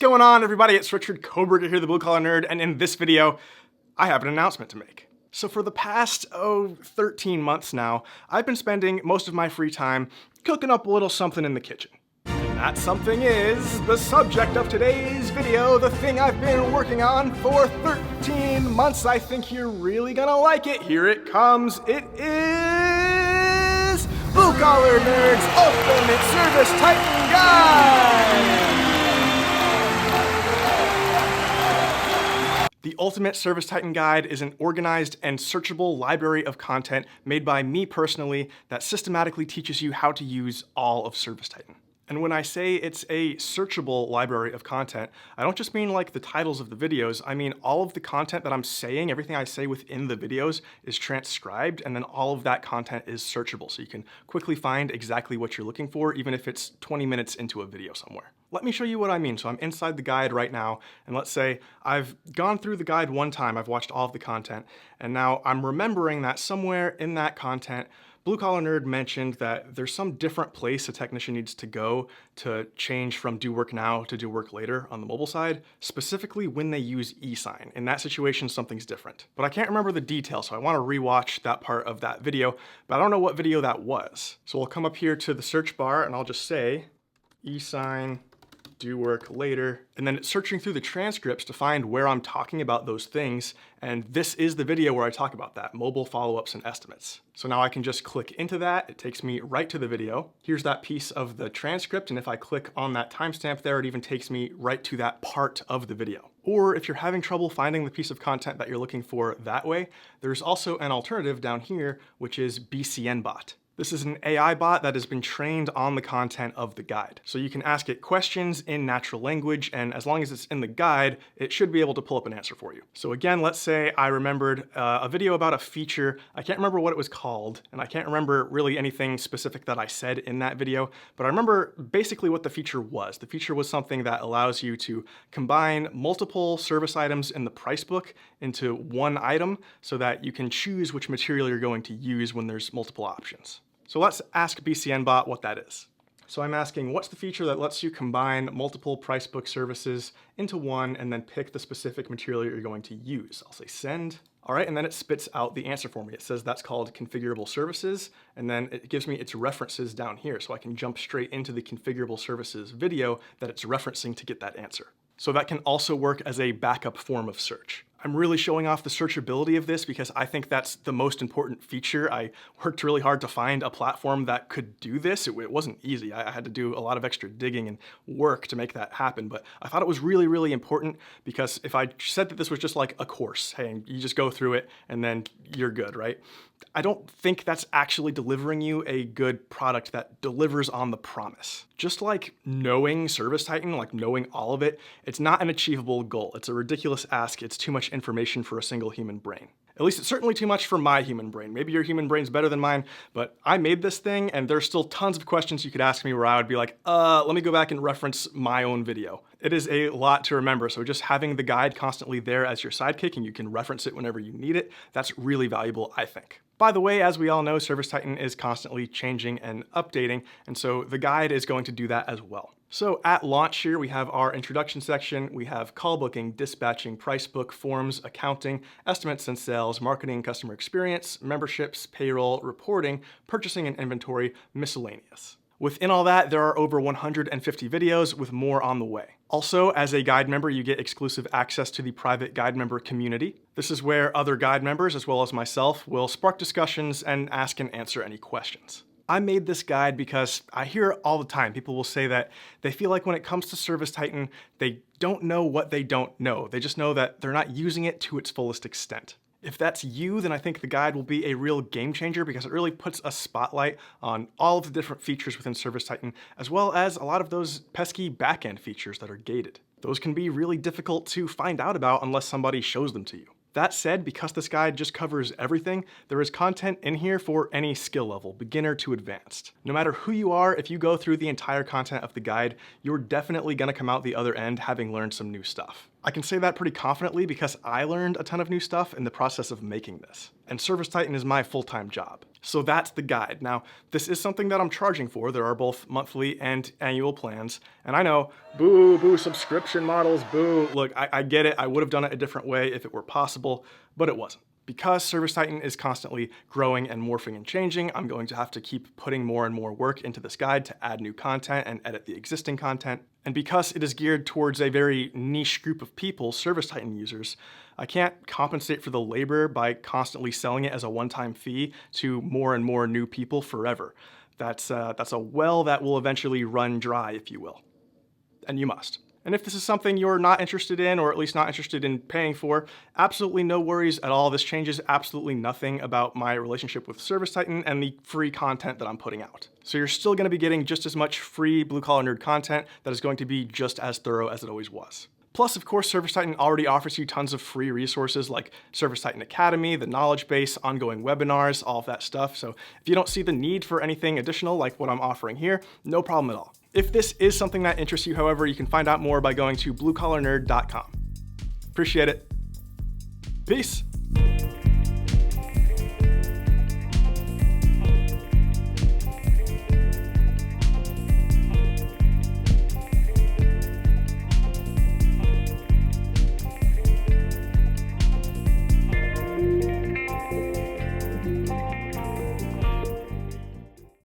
going on, everybody? It's Richard Koberger here, the Blue Collar Nerd, and in this video, I have an announcement to make. So for the past, 13 months now, I've been spending most of my free time cooking up a little something in the kitchen. And that something is the subject of today's video, the thing I've been working on for 13 months. I think you're really gonna like it. Here it comes. It is Blue Collar Nerd's Ultimate ServiceTitan Guide! The Ultimate ServiceTitan Guide is an organized and searchable library of content made by me personally that systematically teaches you how to use all of ServiceTitan. And when I say it's a searchable library of content, I don't just mean like the titles of the videos, I mean all of the content that I'm saying, everything I say within the videos is transcribed, and then all of that content is searchable, so you can quickly find exactly what you're looking for, even if it's 20 minutes into a video somewhere. Let me show you what I mean. So I'm inside the guide right now, and let's say I've gone through the guide one time, I've watched all of the content, and now I'm remembering that somewhere in that content, Blue Collar Nerd mentioned that there's some different place a technician needs to go to change from do work now to do work later on the mobile side, specifically when they use e-sign. In that situation, something's different. But I can't remember the details, so I want to rewatch that part of that video, but I don't know what video that was. So we'll come up here to the search bar and I'll just say e-sign, do work later, and then it's searching through the transcripts to find where I'm talking about those things, and this is the video where I talk about that, mobile follow-ups and estimates. So now I can just click into that, it takes me right to the video. Here's that piece of the transcript, and if I click on that timestamp there, it even takes me right to that part of the video. Or if you're having trouble finding the piece of content that you're looking for that way, there's also an alternative down here, which is BCNBot. This is an AI bot that has been trained on the content of the guide. So you can ask it questions in natural language, and as long as it's in the guide, it should be able to pull up an answer for you. So again, let's say I remembered a video about a feature. I can't remember what it was called, and I can't remember really anything specific that I said in that video, but I remember basically what the feature was. The feature was something that allows you to combine multiple service items in the price book into one item so that you can choose which material you're going to use when there's multiple options. So let's ask BCNBot what that is. So I'm asking, what's the feature that lets you combine multiple price book services into one and then pick the specific material you're going to use? I'll say send. All right, and then it spits out the answer for me. It says that's called configurable services, and then it gives me its references down here, so I can jump straight into the configurable services video that it's referencing to get that answer. So that can also work as a backup form of search. I'm really showing off the searchability of this because I think that's the most important feature. I worked really hard to find a platform that could do this. It wasn't easy. I had to do a lot of extra digging and work to make that happen, but I thought it was really, really important because if I said that this was just like a course, hey, you just go through it and then you're good, right? I don't think that's actually delivering you a good product that delivers on the promise. Just like knowing ServiceTitan, like knowing all of it, it's not an achievable goal. It's a ridiculous ask. It's too much information for a single human brain. At least it's certainly too much for my human brain. Maybe your human brain's better than mine, but I made this thing and there's still tons of questions you could ask me where I would be like, let me go back and reference my own video. It is a lot to remember, so just having the guide constantly there as your sidekick and you can reference it whenever you need it, that's really valuable, I think. By the way, as we all know, ServiceTitan is constantly changing and updating, and so the guide is going to do that as well. So at launch here, we have our introduction section, we have call booking, dispatching, price book, forms, accounting, estimates and sales, marketing, customer experience, memberships, payroll, reporting, purchasing and inventory, miscellaneous. Within all that, there are over 150 videos with more on the way. Also, as a guide member, you get exclusive access to the private guide member community. This is where other guide members, as well as myself, will spark discussions and ask and answer any questions. I made this guide because I hear all the time people will say that they feel like when it comes to ServiceTitan, they don't know what they don't know. They just know that they're not using it to its fullest extent. If that's you, then I think the guide will be a real game changer because it really puts a spotlight on all of the different features within ServiceTitan, as well as a lot of those pesky backend features that are gated. Those can be really difficult to find out about unless somebody shows them to you. That said, because this guide just covers everything, there is content in here for any skill level, beginner to advanced. No matter who you are, if you go through the entire content of the guide, you're definitely gonna come out the other end having learned some new stuff. I can say that pretty confidently because I learned a ton of new stuff in the process of making this. And ServiceTitan is my full-time job. So that's the guide. Now, this is something that I'm charging for. There are both monthly and annual plans. And I know, boo, subscription models, boo. Look, I get it. I would have done it a different way if it were possible, but it wasn't. Because ServiceTitan is constantly growing and morphing and changing, I'm going to have to keep putting more and more work into this guide to add new content and edit the existing content. And because it is geared towards a very niche group of people, ServiceTitan users, I can't compensate for the labor by constantly selling it as a one-time fee to more and more new people forever. That's a well that will eventually run dry, if you will. And you must. And if this is something you're not interested in, or at least not interested in paying for, absolutely no worries at all. This changes absolutely nothing about my relationship with ServiceTitan and the free content that I'm putting out. So you're still gonna be getting just as much free Blue Collar Nerd content that is going to be just as thorough as it always was. Plus, of course, ServiceTitan already offers you tons of free resources like ServiceTitan Academy, the knowledge base, ongoing webinars, all of that stuff. So if you don't see the need for anything additional like what I'm offering here, no problem at all. If this is something that interests you, however, you can find out more by going to bluecollarnerd.com. Appreciate it. Peace.